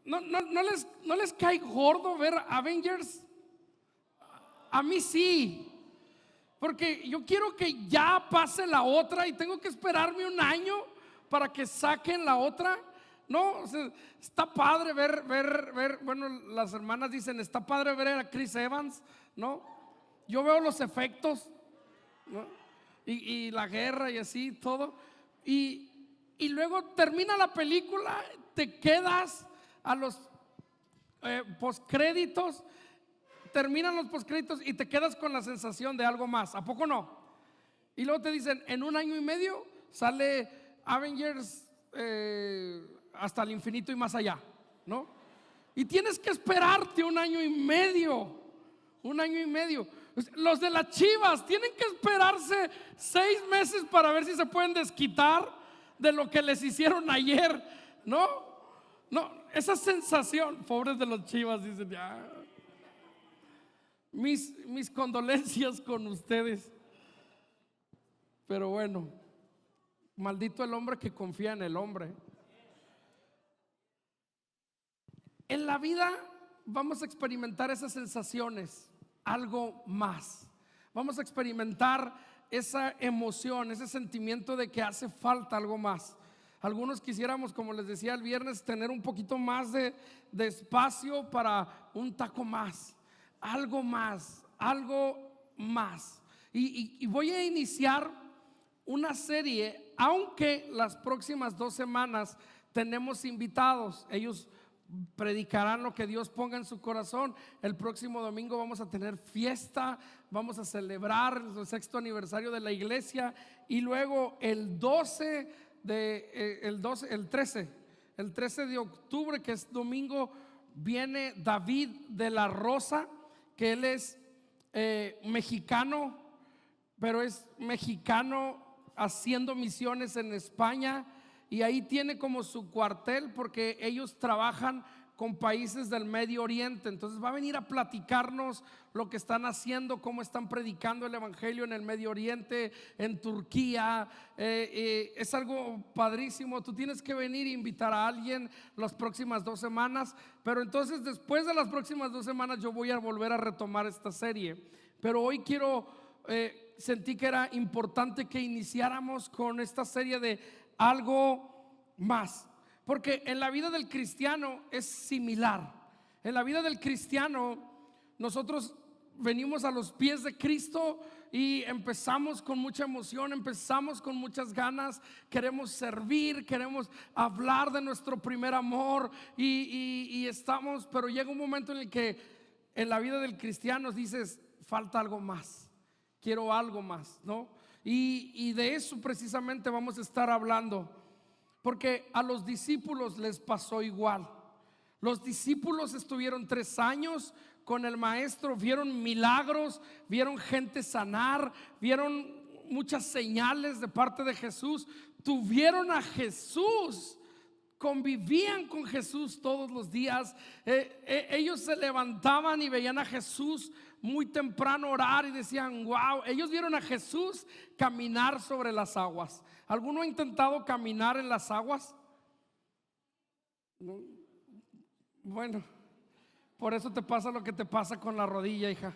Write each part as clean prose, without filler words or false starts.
¿No les cae gordo ver Avengers? A mí sí, porque yo quiero que ya pase la otra y tengo que esperarme un año para que saquen la otra. No, o sea, está padre ver, bueno, las hermanas dicen, está padre ver a Chris Evans, ¿no? Yo veo los efectos, ¿no? Y la guerra y así, todo. Y luego termina la película, te quedas a los postcréditos, terminan los postcréditos y te quedas con la sensación de algo más. ¿A poco no? Y luego te dicen, en un año y medio sale Avengers hasta el infinito y más allá, ¿no? Y tienes que esperarte un año y medio. Un año y medio. Los de las Chivas tienen que esperarse 6 meses para ver si se pueden desquitar de lo que les hicieron ayer, ¿no? No, esa sensación, pobres de los Chivas, dicen, ya. Mis condolencias con ustedes. Pero bueno, maldito el hombre que confía en el hombre. En la vida vamos a experimentar esas sensaciones, algo más. Vamos a experimentar esa emoción, ese sentimiento de que hace falta algo más. Algunos quisiéramos, como les decía el viernes, tener un poquito más de espacio para un taco más, algo más, algo más. Y voy a iniciar una serie, aunque las próximas 2 semanas tenemos invitados. Ellos predicarán lo que Dios ponga en su corazón. El próximo domingo vamos a tener fiesta, vamos a celebrar el 6º aniversario de la iglesia. Y luego el 13 de octubre, que es domingo, viene David de la Rosa, que él es mexicano, pero es mexicano haciendo misiones en España. Y ahí tiene como su cuartel, porque ellos trabajan con países del Medio Oriente. Entonces va a venir a platicarnos lo que están haciendo, cómo están predicando el evangelio en el Medio Oriente, en Turquía. Es algo padrísimo. Tú tienes que venir e invitar a alguien las próximas 2 semanas. Pero entonces, después de las próximas 2 semanas, yo voy a volver a retomar esta serie. Pero hoy sentí que era importante que iniciáramos con esta serie de algo más, porque en la vida del cristiano es similar. En la vida del cristiano nosotros venimos a los pies de Cristo y empezamos con mucha emoción, empezamos con muchas ganas, queremos servir, queremos hablar de nuestro primer amor y estamos, pero llega un momento en el que en la vida del cristiano dices, falta algo más, quiero algo más, ¿no? Y de eso precisamente vamos a estar hablando, porque a los discípulos les pasó igual. Los discípulos estuvieron 3 años con el maestro, vieron milagros, vieron gente sanar, vieron muchas señales de parte de Jesús, tuvieron a Jesús, convivían con Jesús todos los días. Ellos se levantaban y veían a Jesús muy temprano orar y decían, wow, ellos vieron a Jesús caminar sobre las aguas. ¿Alguno ha intentado caminar en las aguas? Bueno, por eso te pasa lo que te pasa con la rodilla, hija.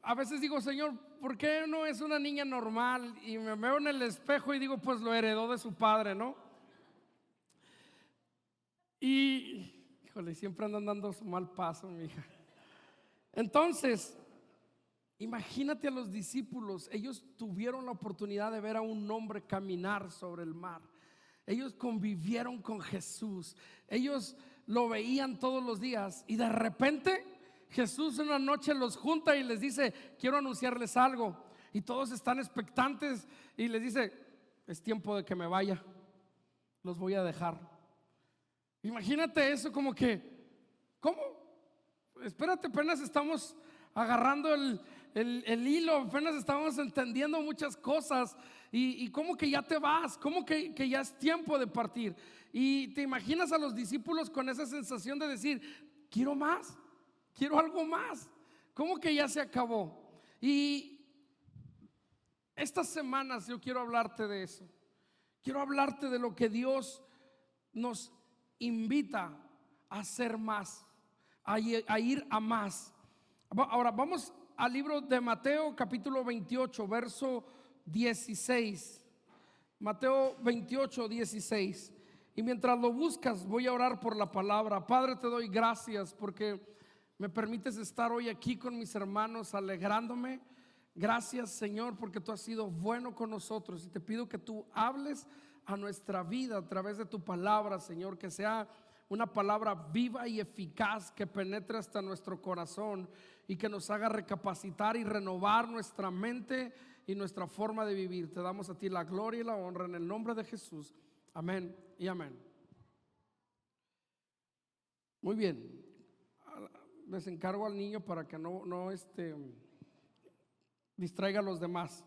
A veces digo, Señor, ¿por qué no es una niña normal? Y me veo en el espejo y digo, pues lo heredó de su padre, ¿no? Y, híjole, siempre andan dando su mal paso, mi hija. Entonces, imagínate a los discípulos. Ellos tuvieron la oportunidad de ver a un hombre caminar sobre el mar. Ellos convivieron con Jesús. Ellos lo veían todos los días. Y de repente Jesús una noche los junta y les dice, quiero anunciarles algo. Y todos están expectantes y les dice, es tiempo de que me vaya, los voy a dejar. Imagínate eso, como que, ¿cómo? Espérate, apenas estamos agarrando el hilo, apenas estamos entendiendo muchas cosas. Y ¿cómo que ya te vas? ¿Cómo que ya es tiempo de partir? Y te imaginas a los discípulos con esa sensación de decir, quiero más, quiero algo más. ¿Cómo que ya se acabó? Y estas semanas yo quiero hablarte de eso. quiero hablarte de lo que Dios nos invita a hacer más, a ir a más. Ahora vamos al libro de Mateo capítulo 28 verso 16. Mateo 28, 16. Y mientras lo buscas, voy a orar por la palabra. Padre, te doy gracias porque me permites estar hoy aquí con mis hermanos alegrándome. Gracias, Señor, porque tú has sido bueno con nosotros. Y te pido que tú hables a nuestra vida a través de tu palabra, Señor. Que sea una palabra viva y eficaz que penetre hasta nuestro corazón y que nos haga recapacitar y renovar nuestra mente y nuestra forma de vivir. Te damos a ti la gloria y la honra en el nombre de Jesús. Amén y amén. Muy bien. Les encargo al niño para que no distraiga a los demás.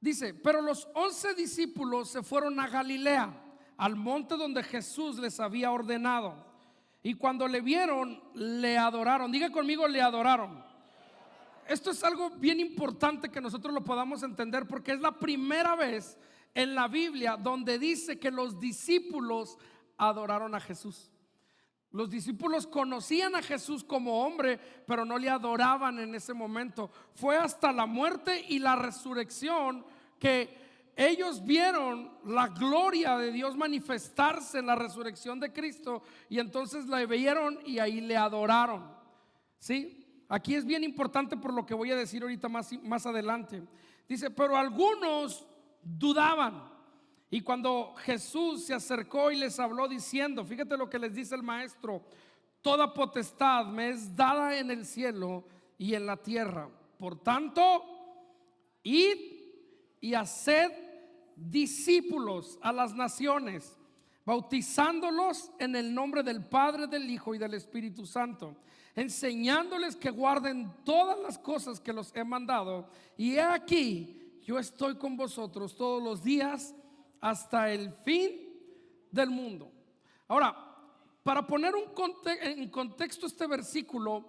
Dice, pero los 11 discípulos se fueron a Galilea, al monte donde Jesús les había ordenado. Y cuando le vieron, le adoraron. Diga conmigo, le adoraron. Esto es algo bien importante que nosotros lo podamos entender, porque es la primera vez en la Biblia donde dice que los discípulos adoraron a Jesús. Los discípulos conocían a Jesús como hombre, pero no le adoraban en ese momento. Fue hasta la muerte y la resurrección que ellos vieron la gloria de Dios manifestarse en la resurrección de Cristo, y entonces la vieron y ahí le adoraron. ¿Sí? Aquí es bien importante por lo que voy a decir ahorita más adelante. Dice, pero algunos dudaban. Y cuando Jesús se acercó y les habló diciendo, fíjate lo que les dice el maestro: toda potestad me es dada en el cielo y en la tierra. Por tanto, id y haced discípulos a las naciones, bautizándolos en el nombre del Padre, del Hijo y del Espíritu Santo, enseñándoles que guarden todas las cosas que los he mandado. Y he aquí, yo estoy con vosotros todos los días hasta el fin del mundo. Ahora, para poner en contexto este versículo,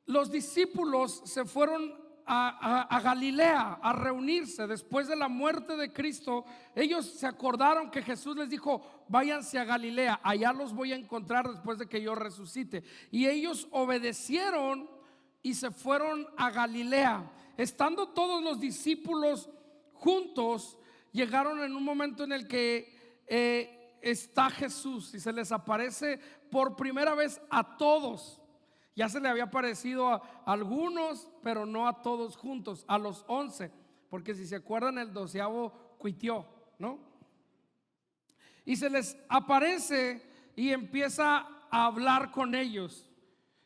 los discípulos se fueron a Galilea a reunirse después de la muerte de Cristo. Ellos se acordaron que Jesús les dijo: váyanse a Galilea, allá los voy a encontrar después de que yo resucite. Y ellos obedecieron y se fueron a Galilea. Estando todos los discípulos juntos, llegaron en un momento en el que está Jesús y se les aparece por primera vez a todos. Ya se le había aparecido a algunos, pero no a todos juntos, a los 11, porque si se acuerdan, el 12º cuitió, ¿no? Y se les aparece y empieza a hablar con ellos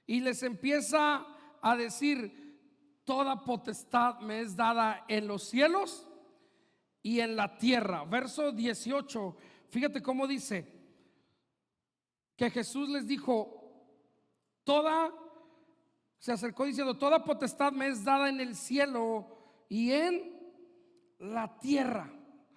y les empieza a decir: toda potestad me es dada en los cielos y en la tierra. Verso 18, fíjate cómo dice que Jesús les dijo: se acercó diciendo, toda potestad me es dada en el cielo y en la tierra.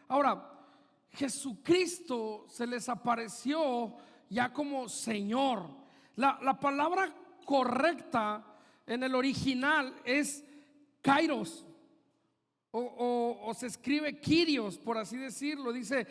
Ahora, Jesucristo se les apareció ya como Señor. La palabra correcta en el original es Kairos, o se escribe Kyrios, por así decirlo. Dice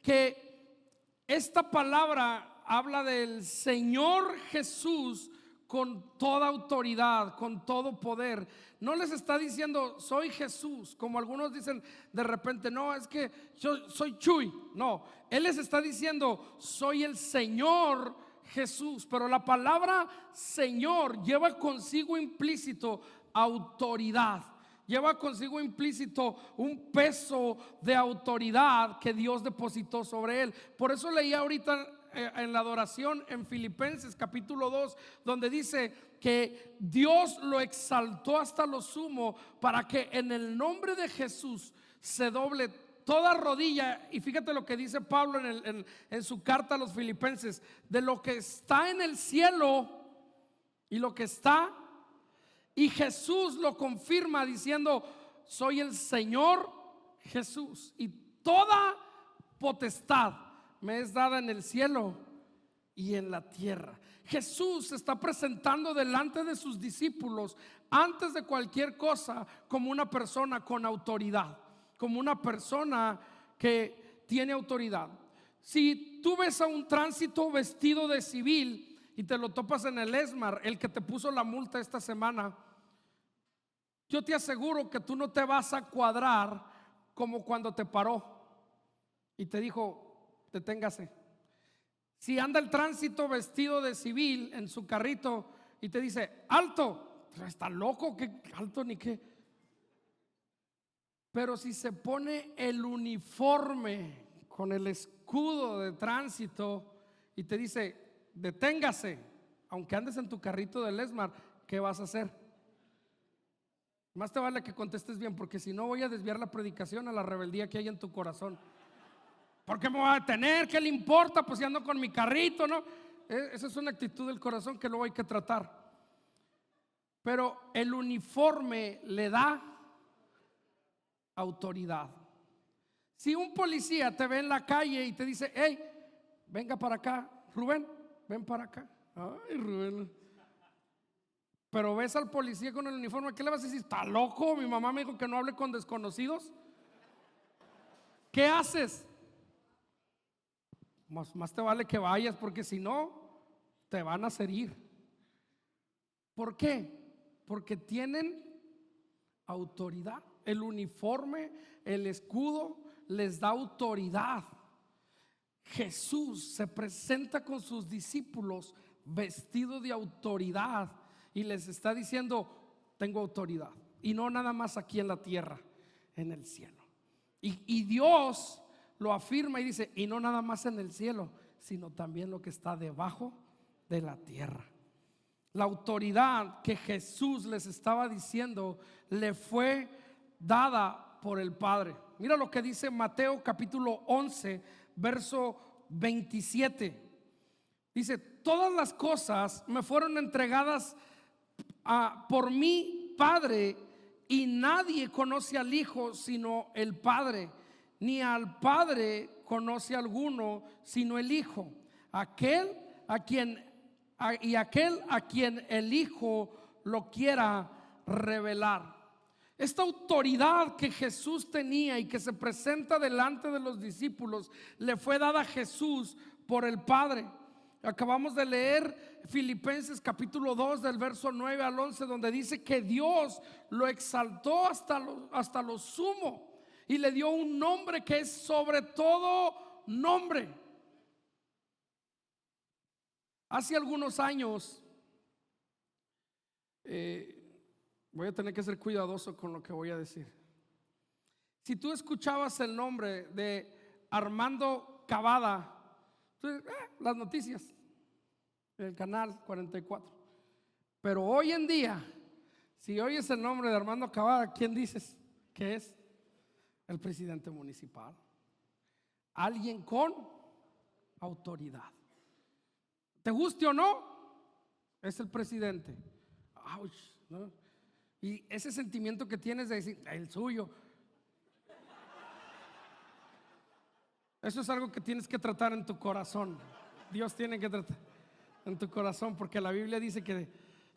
que esta palabra habla del Señor Jesús con toda autoridad, con todo poder. No les está diciendo soy Jesús, como algunos dicen de repente, no, es que yo soy Chuy. No, Él les está diciendo soy el Señor Jesús. Pero la palabra Señor lleva consigo implícito autoridad, lleva consigo implícito un peso de autoridad que Dios depositó sobre Él. Por eso leía ahorita en la adoración en Filipenses capítulo 2, donde dice que Dios lo exaltó hasta lo sumo para que en el nombre de Jesús se doble toda rodilla. Y fíjate lo que dice Pablo en su carta a los Filipenses: de lo que está en el cielo y lo que está. Y Jesús lo confirma diciendo: soy el Señor Jesús y toda potestad me es dada en el cielo y en la tierra. Jesús se está presentando delante de sus discípulos antes de cualquier cosa como una persona con autoridad, como una persona que tiene autoridad. Si tú ves a un tránsito vestido de civil y te lo topas en el ESMAR, el que te puso la multa esta semana, yo te aseguro que tú no te vas a cuadrar como cuando te paró y te dijo, deténgase. Si anda el tránsito vestido de civil en su carrito y te dice, alto, está loco, ¿qué alto ni qué? Pero si se pone el uniforme con el escudo de tránsito y te dice, deténgase, aunque andes en tu carrito del ESMAR, ¿qué vas a hacer? Más te vale que contestes bien, porque si no voy a desviar la predicación a la rebeldía que hay en tu corazón. ¿Por qué me voy a detener? ¿Qué le importa? Pues si ando con mi carrito, ¿no? Esa es una actitud del corazón que luego hay que tratar. Pero el uniforme le da autoridad. Si un policía te ve en la calle y te dice, hey, venga para acá, Rubén, ven para acá. Ay, Rubén. Pero ves al policía con el uniforme, ¿qué le vas a decir? ¿Está loco? Mi mamá me dijo que no hable con desconocidos. ¿Qué haces? Más te vale que vayas, porque si no, te van a herir. ¿Por qué? Porque tienen autoridad. El uniforme, el escudo les da autoridad. Jesús se presenta con sus discípulos vestido de autoridad y les está diciendo, tengo autoridad, y no nada más aquí en la tierra, en el cielo. Y Dios lo afirma y dice, y no nada más en el cielo, sino también lo que está debajo de la tierra. La autoridad que Jesús les estaba diciendo le fue dada por el Padre. Mira lo que dice Mateo capítulo 11, verso 27. Dice, todas las cosas me fueron entregadas por mi Padre, y nadie conoce al Hijo sino el Padre, ni al Padre conoce alguno sino el Hijo, aquel a quien el Hijo lo quiera revelar. Esta autoridad que Jesús tenía y que se presenta delante de los discípulos le fue dada a Jesús por el Padre. Acabamos de leer Filipenses capítulo 2 del verso 9 al 11, donde dice que Dios lo exaltó hasta lo sumo y le dio un nombre que es sobre todo nombre. Hace algunos años, voy a tener que ser cuidadoso con lo que voy a decir. Si tú escuchabas el nombre de Armando Cavada, las noticias, el canal 44. Pero hoy en día, si oyes el nombre de Armando Cavada, ¿quién dices que es? El presidente municipal. Alguien con autoridad. ¿Te guste o no? Es el presidente. Ouch, ¿no? Y ese sentimiento que tienes de decir, el suyo. Eso es algo que tienes que tratar en tu corazón. Dios tiene que tratar en tu corazón, porque la Biblia dice que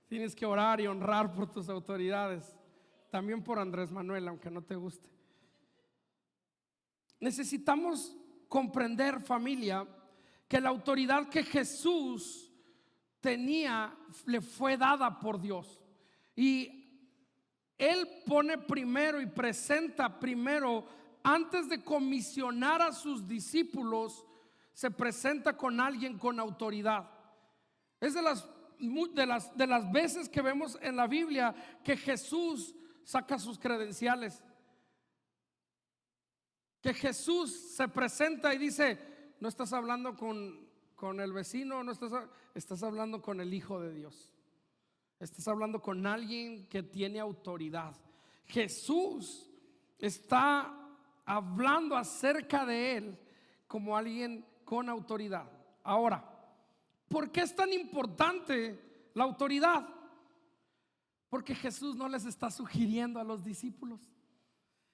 tienes que orar y honrar por tus autoridades. También por Andrés Manuel, aunque no te guste. Necesitamos comprender, familia, que la autoridad que Jesús tenía le fue dada por Dios. Y Él pone primero y presenta primero, antes de comisionar a sus discípulos, se presenta con alguien con autoridad. Es de las veces que vemos en la Biblia que Jesús saca sus credenciales, que Jesús se presenta y dice, no estás hablando con el vecino, estás hablando con el Hijo de Dios. Estás hablando con alguien que tiene autoridad. Jesús está hablando acerca de Él como alguien con autoridad. Ahora, ¿por qué es tan importante la autoridad? Porque Jesús no les está sugiriendo a los discípulos.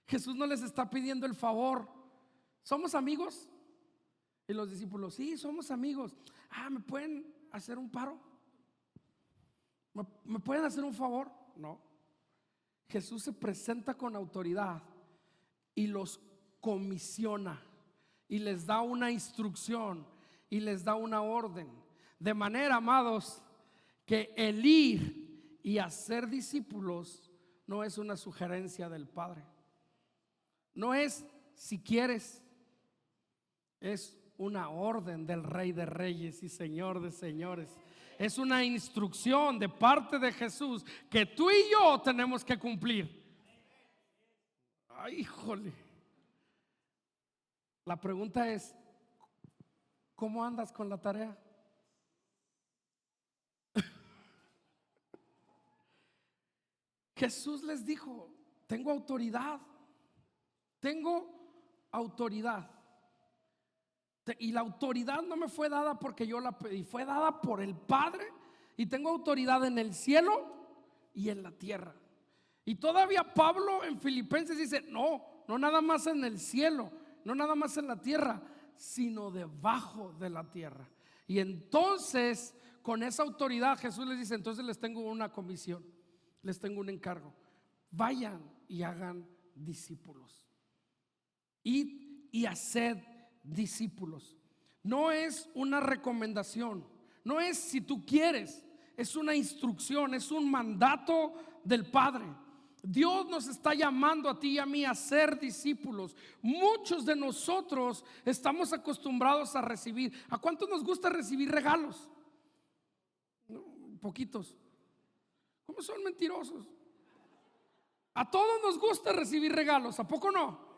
Jesús no les está pidiendo el favor. ¿Somos amigos? Y los discípulos, sí, somos amigos. ¿Me pueden hacer un paro? ¿Me pueden hacer un favor? No. Jesús se presenta con autoridad y los comisiona y les da una instrucción y les da una orden. De manera, amados, que el ir y hacer discípulos no es una sugerencia del Padre. No es si quieres, es una orden del Rey de Reyes y Señor de Señores. Es una instrucción de parte de Jesús que tú y yo tenemos que cumplir. Ay, híjole. La pregunta es, ¿cómo andas con la tarea? Jesús les dijo, tengo autoridad. Tengo autoridad. Y la autoridad no me fue dada porque yo la pedí, fue dada por el Padre. Y tengo autoridad en el cielo y en la tierra. Y todavía Pablo en Filipenses dice, no nada más en el cielo, no nada más en la tierra, sino debajo de la tierra. Y entonces con esa autoridad Jesús les dice, entonces les tengo una comisión, les tengo un encargo. Vayan y hagan discípulos. Id y haced discípulos. No es una recomendación, no es si tú quieres, es una instrucción, es un mandato del Padre. Dios nos está llamando a ti y a mí a ser discípulos. Muchos de nosotros estamos acostumbrados a recibir. ¿A cuántos nos gusta recibir regalos? No, poquitos. ¿Cómo son mentirosos? A todos nos gusta recibir regalos, ¿a poco no?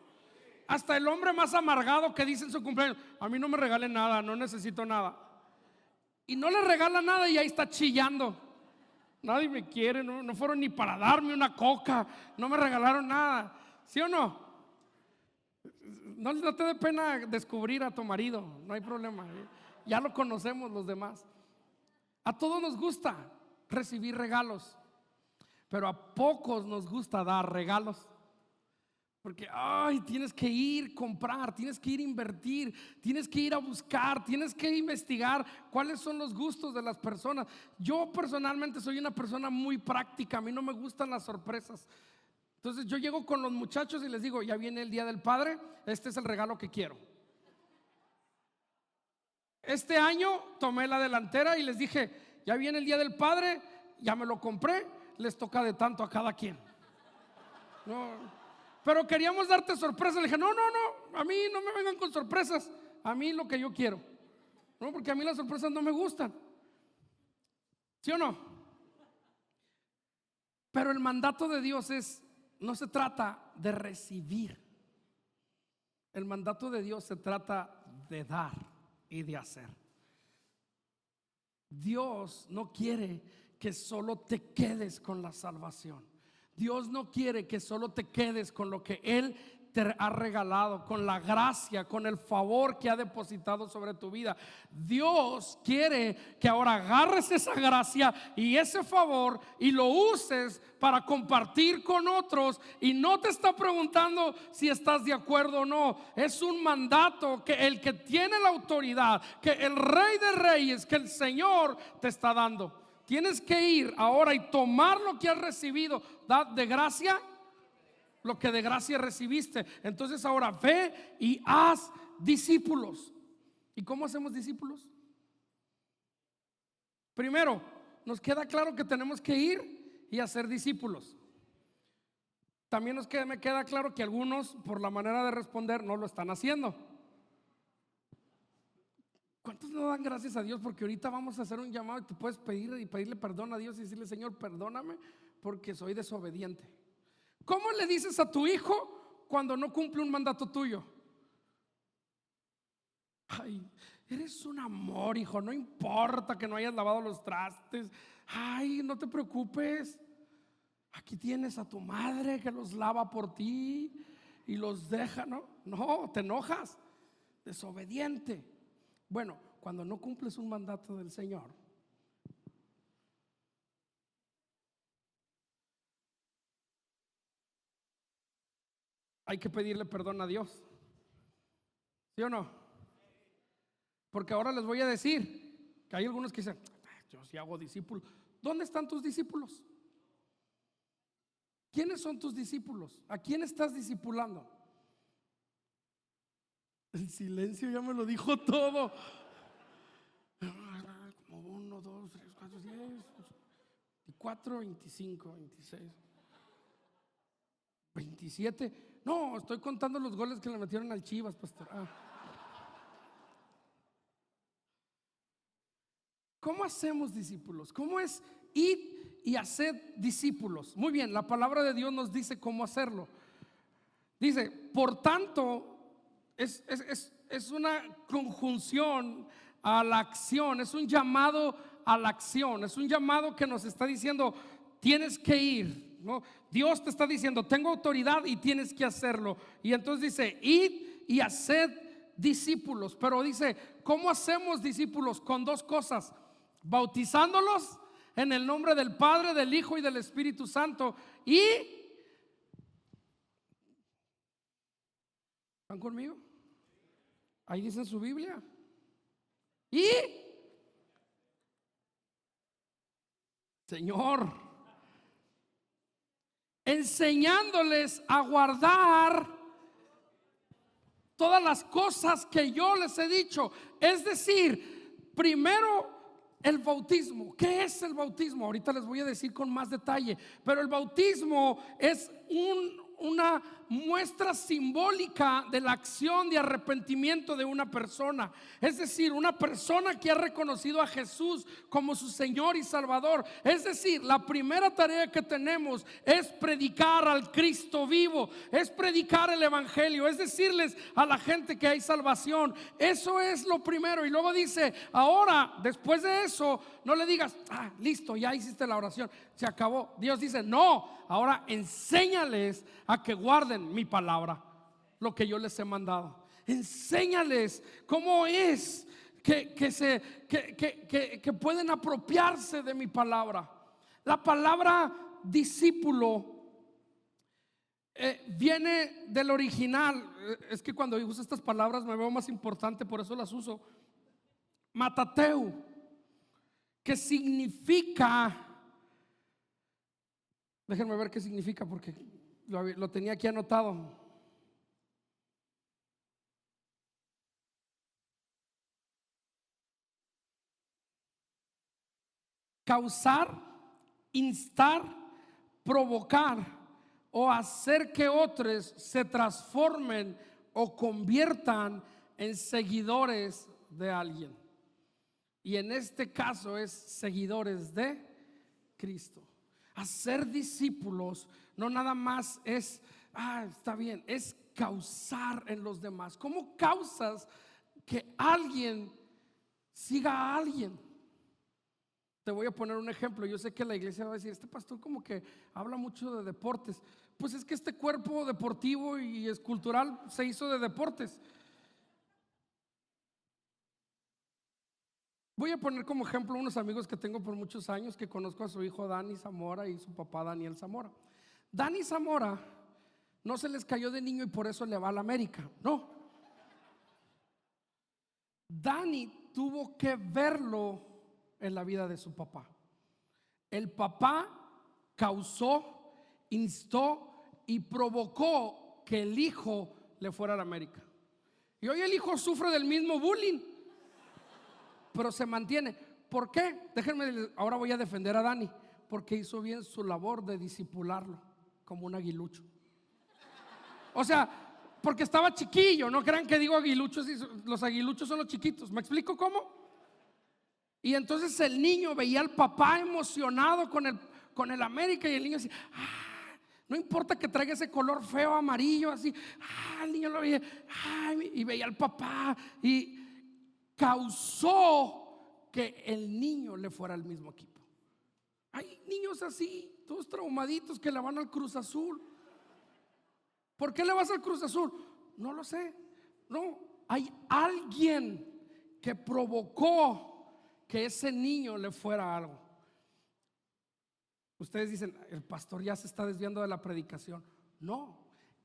Hasta el hombre más amargado que dice en su cumpleaños, a mí no me regalen nada, no necesito nada. Y no le regala nada y ahí está chillando. Nadie me quiere, no fueron ni para darme una coca, no me regalaron nada. ¿Sí o no? No te dé pena descubrir a tu marido, no hay problema, ya lo conocemos los demás. A todos nos gusta recibir regalos, pero a pocos nos gusta dar regalos. Porque tienes que ir a comprar, tienes que ir a invertir, tienes que ir a buscar, tienes que investigar cuáles son los gustos de las personas. Yo personalmente soy una persona muy práctica, a mí no me gustan las sorpresas. Entonces yo llego con los muchachos y les digo, ya viene el Día del Padre, este es el regalo que quiero. Este año tomé la delantera y les dije, ya viene el Día del Padre, ya me lo compré, les toca de tanto a cada quien. Pero queríamos darte sorpresas. Le dije, no, a mí no me vengan con sorpresas. A mí lo que yo quiero. No, porque a mí las sorpresas no me gustan. ¿Sí o no? Pero el mandato de Dios no se trata de recibir. El mandato de Dios se trata de dar y de hacer. Dios no quiere que solo te quedes con la salvación. Dios no quiere que solo te quedes con lo que Él te ha regalado, con la gracia, con el favor que ha depositado sobre tu vida. Dios quiere que ahora agarres esa gracia y ese favor y lo uses para compartir con otros, y no te está preguntando si estás de acuerdo o no. Es un mandato que el que tiene la autoridad, que el Rey de Reyes, que el Señor te está dando. Tienes que ir ahora y tomar lo que has recibido de gracia, lo que de gracia recibiste. Entonces ahora ve y haz discípulos. ¿Y cómo hacemos discípulos? Primero, nos queda claro que tenemos que ir y hacer discípulos. También me queda claro que algunos, por la manera de responder, no lo están haciendo. ¿Cuántos no dan gracias a Dios? Porque ahorita vamos a hacer un llamado y te puedes pedir y pedirle perdón a Dios y decirle, Señor, perdóname porque soy desobediente. ¿Cómo le dices a tu hijo cuando no cumple un mandato tuyo? Ay, eres un amor, hijo, no importa que no hayas lavado los trastes. Ay, no te preocupes. Aquí tienes a tu madre que los lava por ti y los deja. No, te enojas. Desobediente. Bueno, cuando no cumples un mandato del Señor, hay que pedirle perdón a Dios. ¿Sí o no? Porque ahora les voy a decir que hay algunos que dicen, yo sí hago discípulos. ¿Dónde están tus discípulos? ¿Quiénes son tus discípulos? ¿A quién estás discipulando? El silencio ya me lo dijo todo. Como 1, 2, 3, 4, 10, 24, 25, 26, 27. No, estoy contando los goles que le metieron al Chivas, pastor. ¿Cómo hacemos discípulos? ¿Cómo es ir y hacer discípulos? Muy bien, la palabra de Dios nos dice cómo hacerlo. Dice, por tanto, es una conjunción a la acción, es un llamado a la acción, es un llamado que nos está diciendo, tienes que ir, ¿no? Dios te está diciendo, tengo autoridad y tienes que hacerlo. Y entonces dice, id y haced discípulos. Pero dice, ¿cómo hacemos discípulos? Con dos cosas: bautizándolos en el nombre del Padre, del Hijo y del Espíritu Santo. Y ¿están conmigo? Ahí dice en su Biblia. Y Señor, enseñándoles a guardar todas las cosas que yo les he dicho. Es decir, primero el bautismo. ¿Qué es el bautismo? Ahorita les voy a decir con más detalle. Pero el bautismo es una muestra simbólica de la acción de arrepentimiento de una persona. Es decir, una persona que ha reconocido a Jesús como su Señor y Salvador. Es decir, la primera tarea que tenemos es predicar al Cristo vivo, es predicar el Evangelio, es decirles a la gente que hay salvación. Eso es lo primero. Y luego dice, ahora, después de eso, no le digas, listo, ya hiciste la oración, se acabó. Dios dice, no, ahora enséñales a que guarden mi palabra, lo que yo les he mandado. Enséñales cómo es que pueden apropiarse de mi palabra. La palabra discípulo viene del original. Es que cuando uso estas palabras me veo más importante, por eso las uso. Matateu, que significa, déjenme ver qué significa porque lo tenía aquí anotado. Causar, instar, provocar o hacer que otros se transformen o conviertan en seguidores de alguien. Y en este caso es seguidores de Cristo. Hacer discípulos no nada más es, está bien, es causar en los demás. ¿Cómo causas que alguien siga a alguien? Te voy a poner un ejemplo. Yo sé que la iglesia va a decir, este pastor como que habla mucho de deportes. Pues es que este cuerpo deportivo y escultural se hizo de deportes. Voy a poner como ejemplo unos amigos que tengo por muchos años, que conozco a su hijo Dani Zamora y su papá Daniel Zamora. Dani Zamora no se les cayó de niño y por eso le va a la América, no. Dani tuvo que verlo en la vida de su papá. El papá causó, instó y provocó que el hijo le fuera a la América. Y hoy el hijo sufre del mismo bullying, pero se mantiene. ¿Por qué? Déjenme, ahora voy a defender a Dani, porque hizo bien su labor de discipularlo como un aguilucho. O sea, porque estaba chiquillo. No crean que digo aguiluchos, los aguiluchos son los chiquitos. ¿Me explico cómo? Y entonces el niño veía al papá emocionado con el América, y el niño así, no importa que traiga ese color feo amarillo, así, el niño lo veía, y veía al papá, y causó que el niño le fuera al mismo equipo. Hay niños así, todos traumaditos, que le van al Cruz Azul. ¿Por qué le vas al Cruz Azul? No lo sé. No, hay alguien que provocó que ese niño le fuera algo. Ustedes dicen, el pastor ya se está desviando de la predicación. No,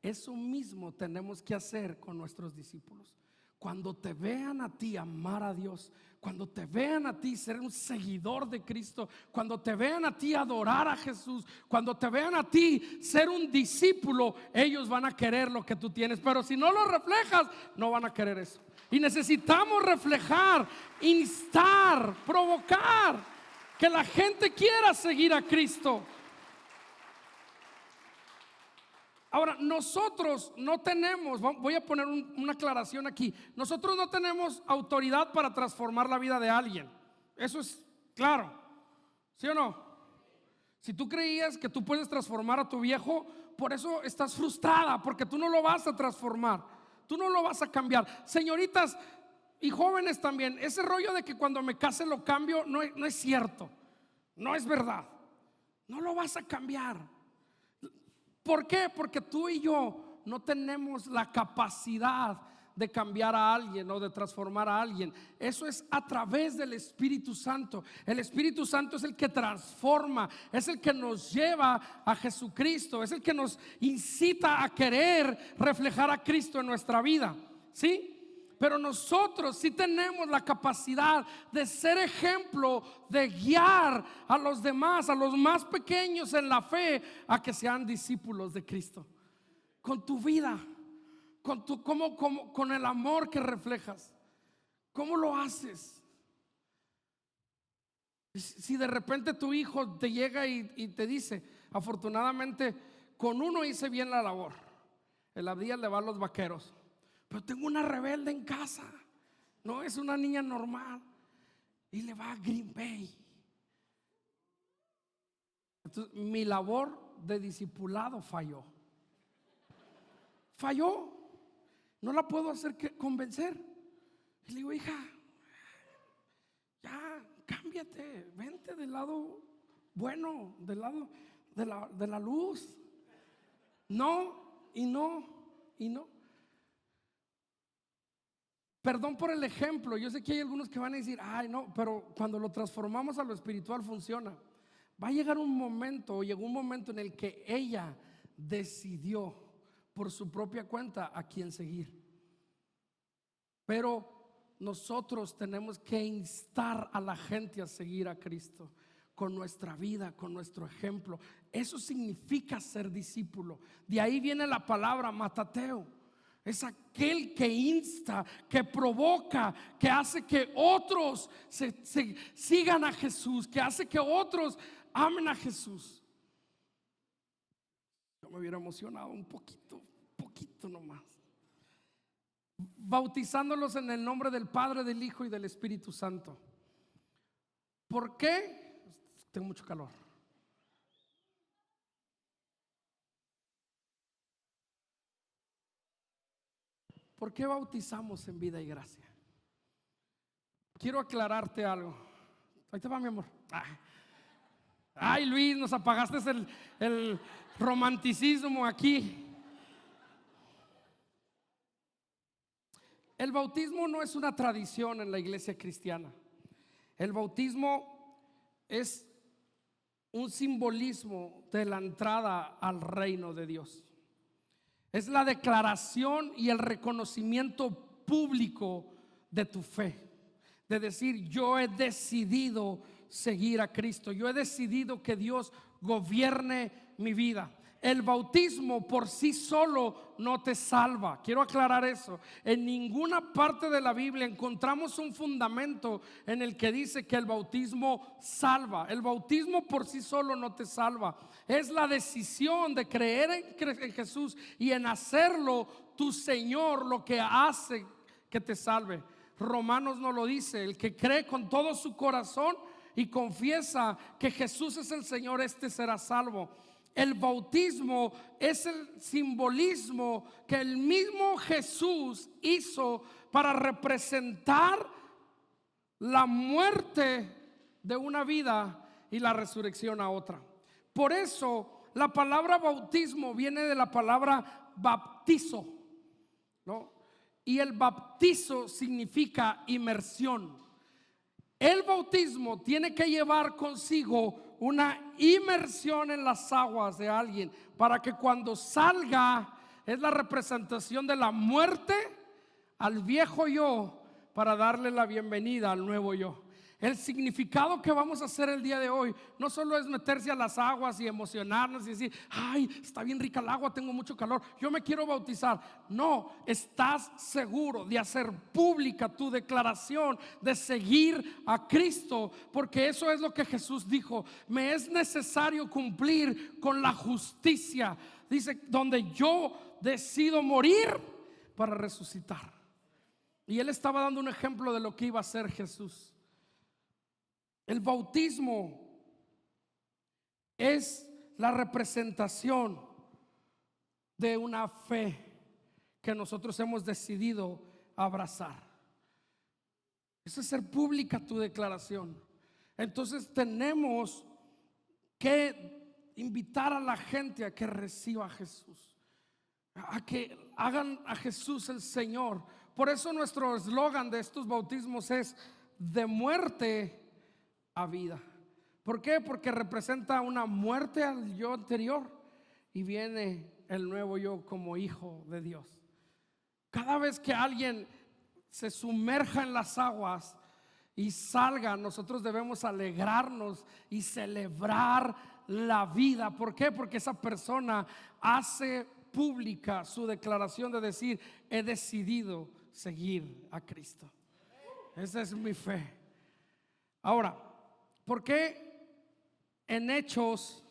eso mismo tenemos que hacer con nuestros discípulos. Cuando te vean a ti amar a Dios, cuando te vean a ti ser un seguidor de Cristo, cuando te vean a ti adorar a Jesús, cuando te vean a ti ser un discípulo, ellos van a querer lo que tú tienes. Pero si no lo reflejas, no van a querer eso. Y necesitamos reflejar, instar, provocar que la gente quiera seguir a Cristo. Ahora, nosotros no tenemos, voy a poner una aclaración aquí, nosotros no tenemos autoridad para transformar la vida de alguien. Eso es claro, ¿sí o no? Si tú creías que tú puedes transformar a tu viejo, por eso estás frustrada, porque tú no lo vas a transformar, tú no lo vas a cambiar. Señoritas y jóvenes también, ese rollo de que cuando me case lo cambio, no es cierto, no es verdad, no lo vas a cambiar. ¿Por qué? Porque tú y yo no tenemos la capacidad de cambiar a alguien o de transformar a alguien. Eso es a través del Espíritu Santo. El Espíritu Santo es el que transforma, es el que nos lleva a Jesucristo, es el que nos incita a querer reflejar a Cristo en nuestra vida, ¿sí? Pero nosotros sí tenemos la capacidad de ser ejemplo, de guiar a los demás, a los más pequeños en la fe, a que sean discípulos de Cristo. Con tu vida, con el amor que reflejas. ¿Cómo lo haces? Si de repente tu hijo te llega y te dice, afortunadamente con uno hice bien la labor, el Abdías le va a los Vaqueros, pero tengo una rebelde en casa, no es una niña normal y le va a Green Bay. Entonces, mi labor de discipulado falló. No la puedo hacer convencer. Y le digo, hija, ya cámbiate, vente del lado bueno, del lado de la luz. No, y no, y no. Perdón por el ejemplo, yo sé que hay algunos que van a decir, ay no, pero cuando lo transformamos a lo espiritual funciona. Va a llegar un momento, o llegó un momento en el que ella decidió por su propia cuenta a quién seguir. Pero nosotros tenemos que instar a la gente a seguir a Cristo con nuestra vida, con nuestro ejemplo. Eso significa ser discípulo. De ahí viene la palabra matateo. Es aquel que insta, que provoca, que hace que otros se sigan a Jesús, que hace que otros amen a Jesús. Yo me hubiera emocionado un poquito nomás. Bautizándolos en el nombre del Padre, del Hijo y del Espíritu Santo. ¿Por qué? Tengo mucho calor. ¿Por qué bautizamos en Vida y Gracia? Quiero aclararte algo. Ahí te va, mi amor. Ay, Luis, nos apagaste el romanticismo aquí. El bautismo no es una tradición en la iglesia cristiana. El bautismo es un simbolismo de la entrada al reino de Dios. Es la declaración y el reconocimiento público de tu fe, de decir, yo he decidido seguir a Cristo, yo he decidido que Dios gobierne mi vida. El bautismo por sí solo no te salva. Quiero aclarar eso. En ninguna parte de la Biblia encontramos un fundamento en el que dice que el bautismo salva. El bautismo por sí solo no te salva. Es la decisión de creer en Jesús y en hacerlo tu Señor lo que hace que te salve. Romanos nos lo dice: el que cree con todo su corazón y confiesa que Jesús es el Señor, este será salvo. El bautismo es el simbolismo que el mismo Jesús hizo para representar la muerte de una vida y la resurrección a otra. Por eso la palabra bautismo viene de la palabra baptizo, ¿no? Y el baptizo significa inmersión. El bautismo tiene que llevar consigo una inmersión en las aguas de alguien, para que cuando salga, es la representación de la muerte al viejo yo para darle la bienvenida al nuevo yo. El significado que vamos a hacer el día de hoy no solo es meterse a las aguas y emocionarnos y decir, ay, está bien rica el agua, tengo mucho calor, yo me quiero bautizar. No, estás seguro de hacer pública tu declaración de seguir a Cristo, porque eso es lo que Jesús dijo: me es necesario cumplir con la justicia. Dice, donde yo decido morir para resucitar. Y él estaba dando un ejemplo de lo que iba a hacer Jesús. El bautismo es la representación de una fe que nosotros hemos decidido abrazar. Eso es hacer pública tu declaración. Entonces tenemos que invitar a la gente a que reciba a Jesús, a que hagan a Jesús el Señor. Por eso nuestro eslogan de estos bautismos es: de muerte a vida. ¿Por qué? Porque representa una muerte al yo anterior y viene el nuevo yo como hijo de Dios. Cada vez que alguien se sumerja en las aguas y salga, nosotros debemos alegrarnos y celebrar la vida. ¿Por qué? Porque esa persona hace pública su declaración de decir: he decidido seguir a Cristo. Esa es mi fe. Ahora, ¿por qué en Hechos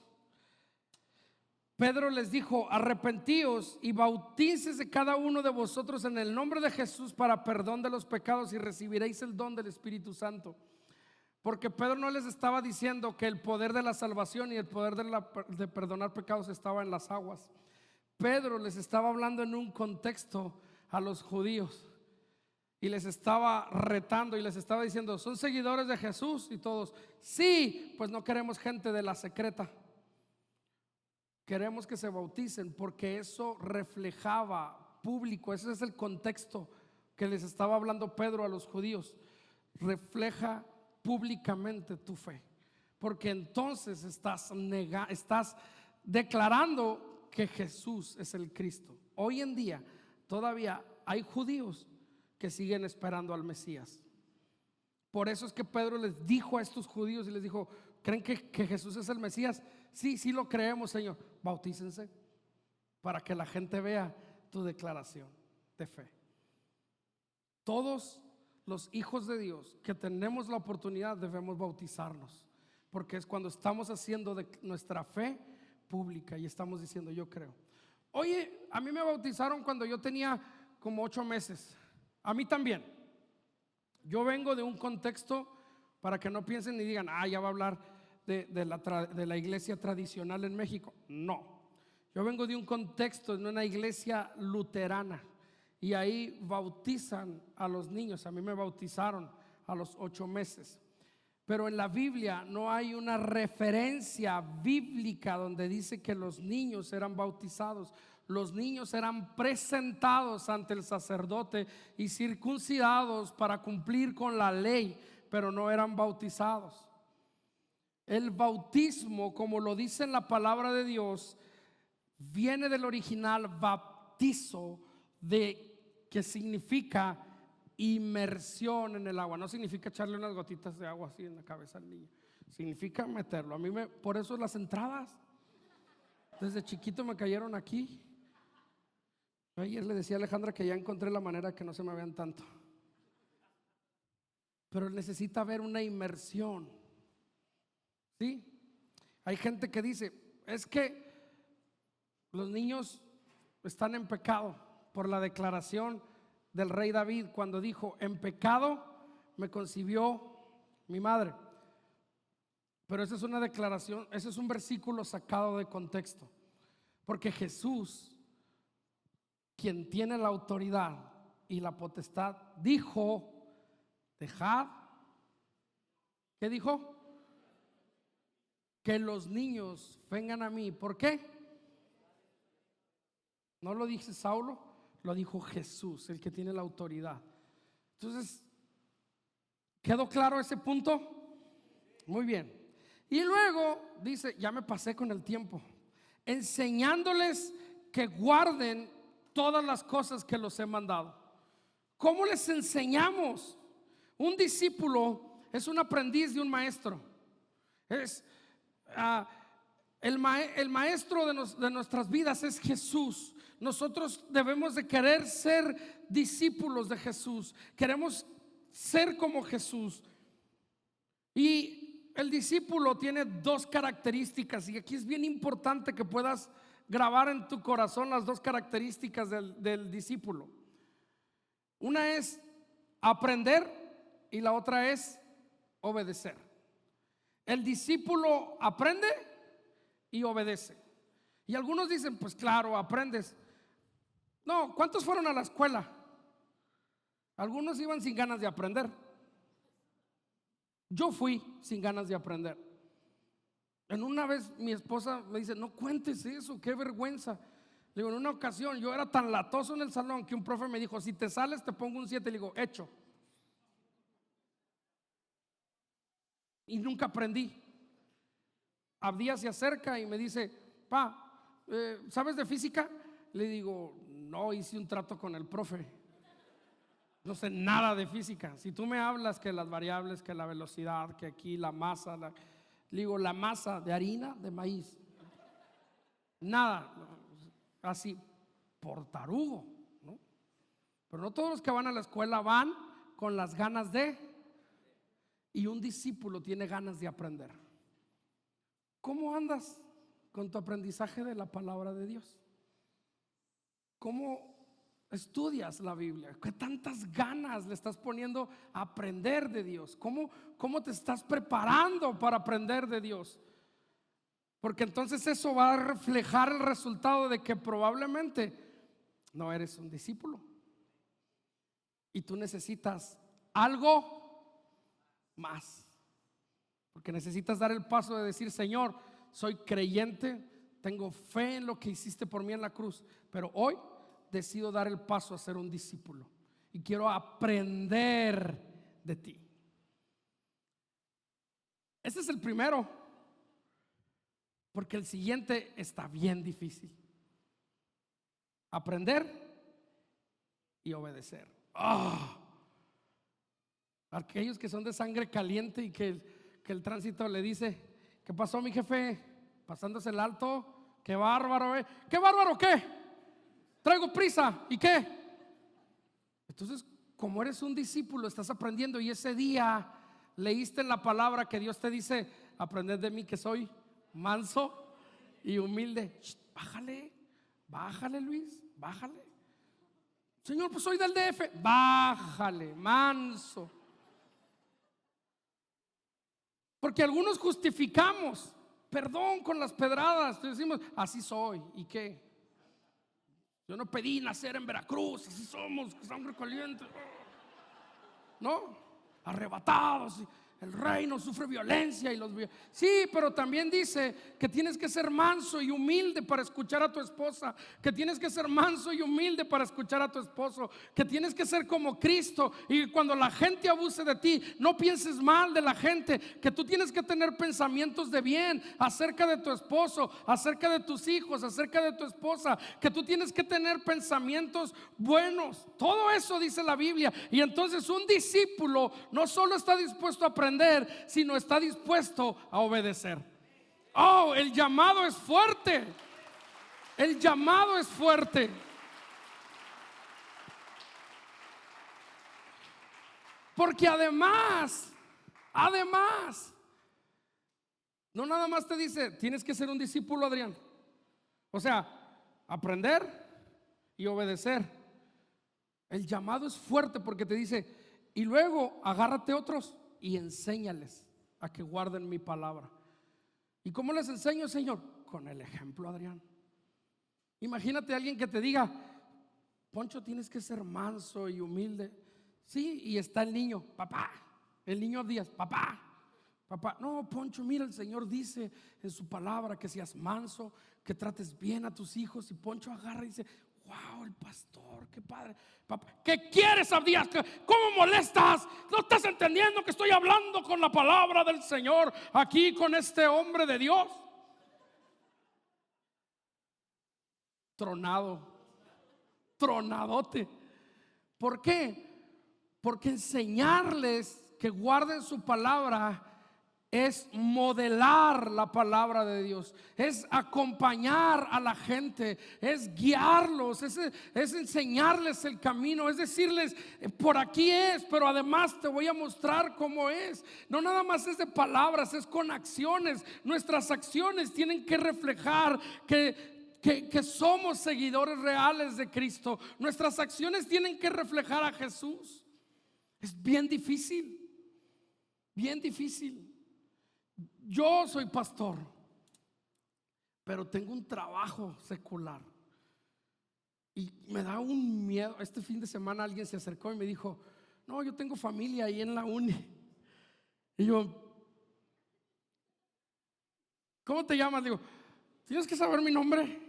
Pedro les dijo: arrepentíos y bautícese cada uno de vosotros en el nombre de Jesús para perdón de los pecados y recibiréis el don del Espíritu Santo? Porque Pedro no les estaba diciendo que el poder de la salvación y el poder de perdonar pecados estaba en las aguas. Pedro les estaba hablando en un contexto a los judíos y les estaba retando y les estaba diciendo: ¿son seguidores de Jesús? Y todos: sí. Pues no queremos gente de la secreta, queremos que se bauticen, porque eso reflejaba público. Ese es el contexto que les estaba hablando Pedro a los judíos. Refleja públicamente tu fe, porque entonces estás declarando que Jesús es el Cristo. Hoy en día todavía hay judíos que siguen esperando al Mesías. Por eso es que Pedro les dijo a estos judíos y les dijo: ¿creen que Jesús es el Mesías? Sí, sí lo creemos, Señor. Bautícense para que la gente vea tu declaración de fe. Todos los hijos de Dios que tenemos la oportunidad debemos bautizarnos, porque es cuando estamos haciendo de nuestra fe pública y estamos diciendo: yo creo. Oye, a mí me bautizaron cuando yo tenía como 8 meses. A mí también. Yo vengo de un contexto, para que no piensen ni digan: ya va a hablar de la iglesia tradicional en México. No, yo vengo de un contexto, de una iglesia luterana, y ahí bautizan a los niños. A mí me bautizaron a los 8 meses. Pero en la Biblia no hay una referencia bíblica donde dice que los niños eran bautizados. Los niños eran presentados ante el sacerdote y circuncidados para cumplir con la ley, pero no eran bautizados. El bautismo, como lo dice en la palabra de Dios, viene del original baptizo, que significa inmersión en el agua. No significa echarle unas gotitas de agua así en la cabeza al niño, significa meterlo. Por eso las entradas desde chiquito me cayeron aquí. Ayer le decía a Alejandra que ya encontré la manera que no se me vean tanto, pero necesita haber una inmersión. ¿Sí? Hay gente que dice: es que los niños están en pecado, por la declaración del rey David cuando dijo: en pecado me concibió mi madre. Pero esa es una declaración, ese es un versículo sacado de contexto, porque Jesús, quien tiene la autoridad y la potestad, dijo: dejad, ¿qué dijo? Que los niños vengan a mí. ¿Por qué? No lo dice Saulo, lo dijo Jesús, el que tiene la autoridad. Entonces, ¿quedó claro ese punto? Muy bien. Y luego dice, ya me pasé con el tiempo, enseñándoles que guarden todas las cosas que los he mandado. ¿Cómo les enseñamos? Un discípulo es un aprendiz de un maestro. Es el maestro de nuestras vidas es Jesús. Nosotros debemos de querer ser discípulos de Jesús. Queremos ser como Jesús. Y el discípulo tiene dos características, y aquí es bien importante que puedas grabar en tu corazón las dos características del discípulo. Una es aprender y la otra es obedecer. El discípulo aprende y obedece. Y algunos dicen, pues claro, aprendes. No, ¿cuántos fueron a la escuela? Algunos iban sin ganas de aprender. Yo fui sin ganas de aprender. En una vez mi esposa me dice, no cuentes eso, qué vergüenza. Le digo, en una ocasión yo era tan latoso en el salón que un profe me dijo, si te sales te pongo un 7. Le digo, hecho. Y nunca aprendí. Abdías se acerca y me dice, ¿sabes de física? Le digo, no, hice un trato con el profe. No sé nada de física. Si tú me hablas que las variables, que la velocidad, que aquí la masa, le digo, la masa de harina de maíz. Nada, así, por tarugo, ¿no? Pero no todos los que van a la escuela van con las ganas de. Y un discípulo tiene ganas de aprender. ¿Cómo andas con tu aprendizaje de la palabra de Dios? ¿Cómo estudias la Biblia? ¿Qué tantas ganas le estás poniendo a aprender de Dios? ¿Cómo te estás preparando para aprender de Dios? Porque entonces eso va a reflejar el resultado de que probablemente no eres un discípulo y tú necesitas algo más. Porque necesitas dar el paso de decir, Señor, soy creyente, tengo fe en lo que hiciste por mí en la cruz, pero hoy decido dar el paso a ser un discípulo y quiero aprender de ti. Ese es el primero, porque el siguiente está bien difícil. Aprender y obedecer. Aquellos que son de sangre caliente y que el tránsito le dice, ¿qué pasó, mi jefe? Pasándose el alto. Qué bárbaro, ¿eh? ¿Qué bárbaro qué? Traigo prisa. ¿Y qué? Entonces, como eres un discípulo, estás aprendiendo y ese día leíste en la palabra que Dios te dice, aprended de mí que soy manso y humilde. Bájale Luis, bájale. Señor, pues soy del DF. Bájale, manso. Porque algunos justificamos perdón con las pedradas. Decimos, así soy. ¿Y qué? Yo no pedí nacer en Veracruz. Así somos, sangre caliente. ¿No? Arrebatados. El reino sufre violencia sí, pero también dice que tienes que ser manso y humilde para escuchar a tu esposa, que tienes que ser manso y humilde para escuchar a tu esposo, que tienes que ser como Cristo y cuando la gente abuse de ti, no pienses mal de la gente, que tú tienes que tener pensamientos de bien acerca de tu esposo, acerca de tus hijos, acerca de tu esposa, que tú tienes que tener pensamientos buenos. Todo eso dice la Biblia. Y entonces un discípulo no solo está dispuesto a aprender, sino está dispuesto a obedecer. El llamado es fuerte. El llamado es fuerte. Porque además, no nada más te dice, tienes que ser un discípulo, Adrián. O sea, aprender y obedecer. El llamado es fuerte porque te dice, y luego agárrate otros y enséñales a que guarden mi palabra. ¿Y cómo les enseño, Señor? Con el ejemplo, Adrián. Imagínate a alguien que te diga, Poncho, tienes que ser manso y humilde. Sí, y está el niño, papá. El niño Díaz, papá. No, Poncho, mira, el Señor dice en su palabra que seas manso, que trates bien a tus hijos. Y Poncho agarra y dice, wow, el pastor, qué padre. Papá, ¿qué quieres, Abdías? ¿Cómo molestas? ¿No estás entendiendo que estoy hablando con la palabra del Señor aquí con este hombre de Dios? Tronadote. ¿Por qué? Porque enseñarles que guarden su palabra es modelar la palabra de Dios, es acompañar a la gente, es guiarlos, es enseñarles el camino, es decirles, por aquí es, pero además te voy a mostrar cómo es. No nada más es de palabras, es con acciones. Nuestras acciones tienen que reflejar que somos seguidores reales de Cristo. Nuestras acciones tienen que reflejar a Jesús. Es bien difícil, bien difícil. Yo soy pastor, pero tengo un trabajo secular y me da un miedo. Este fin de semana alguien se acercó y me dijo: no, yo tengo familia ahí en la uni. Y yo: ¿cómo te llamas? Digo: tienes que saber mi nombre.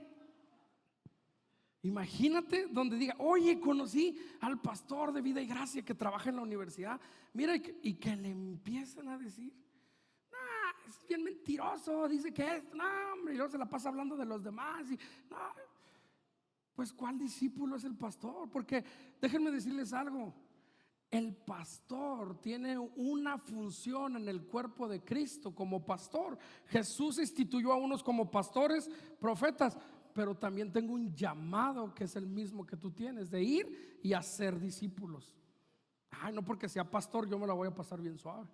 Imagínate donde diga: oye, conocí al pastor de Vida y Gracia que trabaja en la universidad. Mira, y que le empiecen a decir: es bien mentiroso, dice que es, no, hombre, y luego se la pasa hablando de los demás. Y, no, pues ¿cuál discípulo es el pastor? Porque déjenme decirles algo: el pastor tiene una función en el cuerpo de Cristo como pastor. Jesús instituyó a unos como pastores, profetas, pero también tengo un llamado que es el mismo que tú tienes, de ir y hacer discípulos. Ay, no porque sea pastor yo me la voy a pasar bien suave.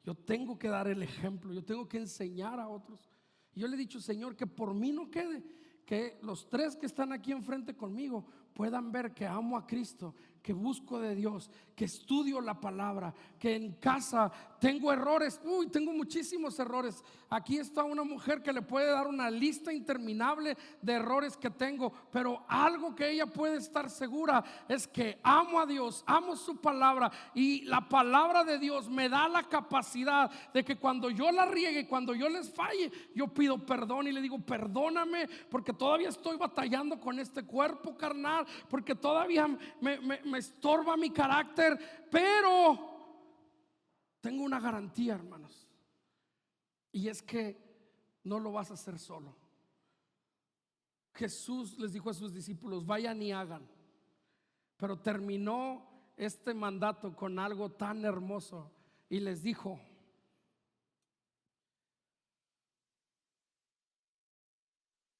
Yo tengo que dar el ejemplo, yo tengo que enseñar a otros. Y yo le he dicho: Señor, que por mí no quede, que los tres que están aquí enfrente conmigo puedan ver que amo a Cristo, que busco de Dios, que estudio la palabra, que en casa tengo errores. Uy, tengo muchísimos errores. Aquí está una mujer que le puede dar una lista interminable de errores que tengo, pero algo que ella puede estar segura es que amo a Dios, amo su palabra, y la palabra de Dios me da la capacidad de que cuando yo la riegue, cuando yo les falle, yo pido perdón y le digo: perdóname, porque todavía estoy batallando con este cuerpo carnal, porque todavía me estorba mi carácter, pero tengo una garantía, hermanos, y es que no lo vas a hacer solo. Jesús les dijo a sus discípulos: vayan y hagan. Pero terminó este mandato con algo tan hermoso y les dijo: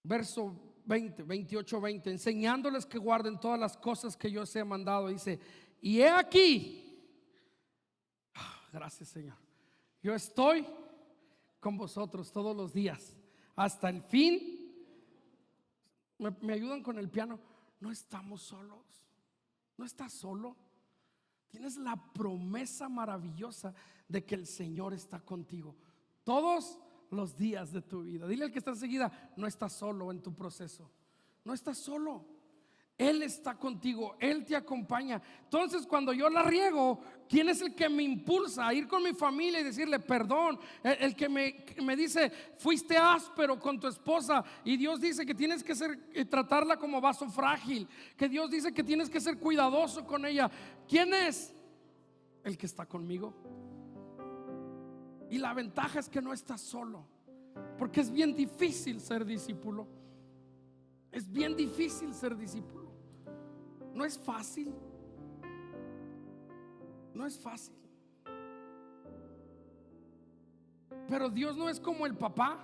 verso 28-20, enseñándoles que guarden todas las cosas que yo os he mandado, dice: y he aquí, gracias Señor, yo estoy con vosotros todos los días hasta el fin. Me ayudan con el piano. No estamos solos, no estás solo. Tienes la promesa maravillosa de que el Señor está contigo todos los días de tu vida. Dile al que está enseguida: no estás solo en tu proceso, no estás solo. Él está contigo, Él te acompaña. Entonces, cuando yo la riego, ¿quién es el que me impulsa a ir con mi familia y decirle perdón? El que me dice: fuiste áspero con tu esposa, y Dios dice que tienes que tratarla como vaso frágil, que Dios dice que tienes que ser cuidadoso con ella. ¿Quién es? El que está conmigo. Y la ventaja es que no estás solo, porque es bien difícil ser discípulo. Es bien difícil ser discípulo. No es fácil. No es fácil. Pero Dios no es como el papá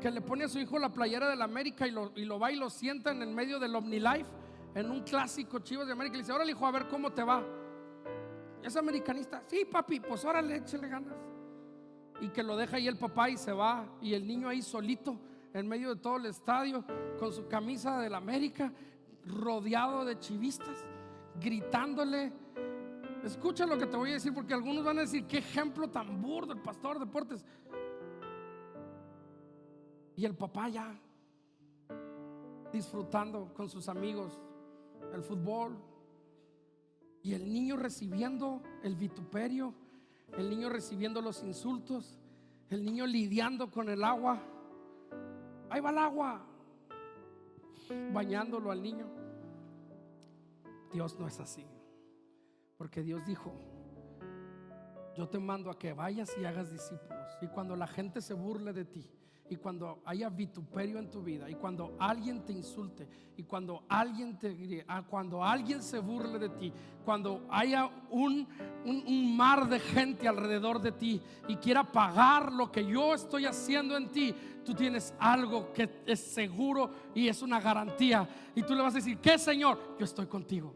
que le pone a su hijo la playera del América y lo va y lo sienta en el medio del OmniLife, en un clásico Chivas de América, y le dice: órale hijo, a ver cómo te va. ¿Es americanista? Sí papi, pues órale, échale ganas. Y que lo deja ahí el papá y se va, y el niño ahí solito en medio de todo el estadio con su camisa del América, rodeado de chivistas, gritándole. Escucha lo que te voy a decir, porque algunos van a decir: qué ejemplo tan burdo el pastor de deportes. Y el papá ya disfrutando con sus amigos el fútbol, y el niño recibiendo el vituperio, el niño recibiendo los insultos, el niño lidiando con el agua. Ahí va el agua, bañándolo al niño. Dios no es así, porque Dios dijo: yo te mando a que vayas y hagas discípulos. Y cuando la gente se burle de ti, y cuando haya vituperio en tu vida, y cuando alguien te insulte, y cuando alguien cuando alguien se burle de ti, cuando haya un mar de gente alrededor de ti y quiera pagar lo que yo estoy haciendo en ti, tú tienes algo que es seguro y es una garantía, y tú le vas a decir: ¿qué, Señor? Yo estoy contigo,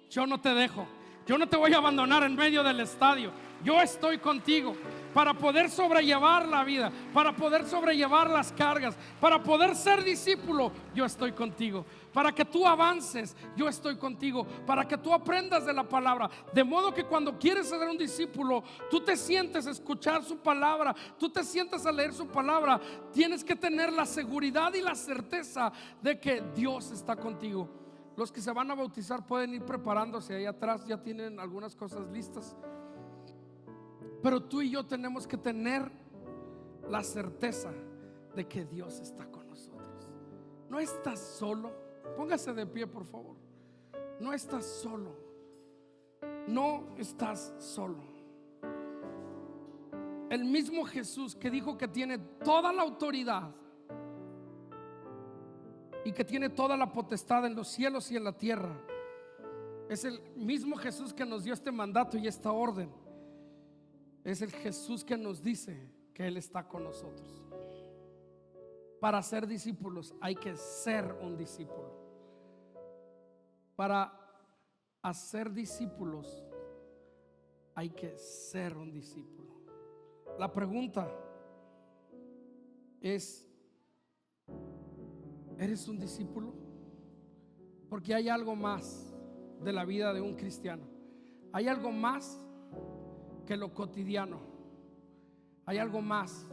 yo no te dejo, yo no te voy a abandonar en medio del estadio, yo estoy contigo. Para poder sobrellevar la vida, para poder sobrellevar las cargas, para poder ser discípulo, yo estoy contigo. Para que tú avances, yo estoy contigo. Para que tú aprendas de la palabra, de modo que cuando quieres ser un discípulo, tú te sientes a escuchar su palabra, tú te sientes a leer su palabra. Tienes que tener la seguridad y la certeza de que Dios está contigo. Los que se van a bautizar pueden ir preparándose. Ahí atrás ya tienen algunas cosas listas. Pero tú y yo tenemos que tener la certeza de que Dios está con nosotros. No estás solo. Póngase de pie, por favor. No estás solo. No estás solo. El mismo Jesús que dijo que tiene toda la autoridad y que tiene toda la potestad en los cielos y en la tierra, es el mismo Jesús que nos dio este mandato y esta orden. Es el Jesús que nos dice que Él está con nosotros. Para ser discípulos hay que ser un discípulo. Para hacer discípulos hay que ser un discípulo. La pregunta es: ¿eres un discípulo? Porque hay algo más de la vida de un cristiano. Hay algo más que lo cotidiano. Hay algo más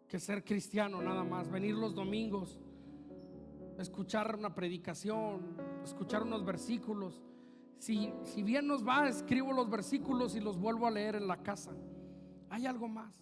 que ser cristiano nada más. Venir los domingos, escuchar una predicación, escuchar unos versículos. Si bien nos va, escribo los versículos y los vuelvo a leer en la casa. Hay algo más.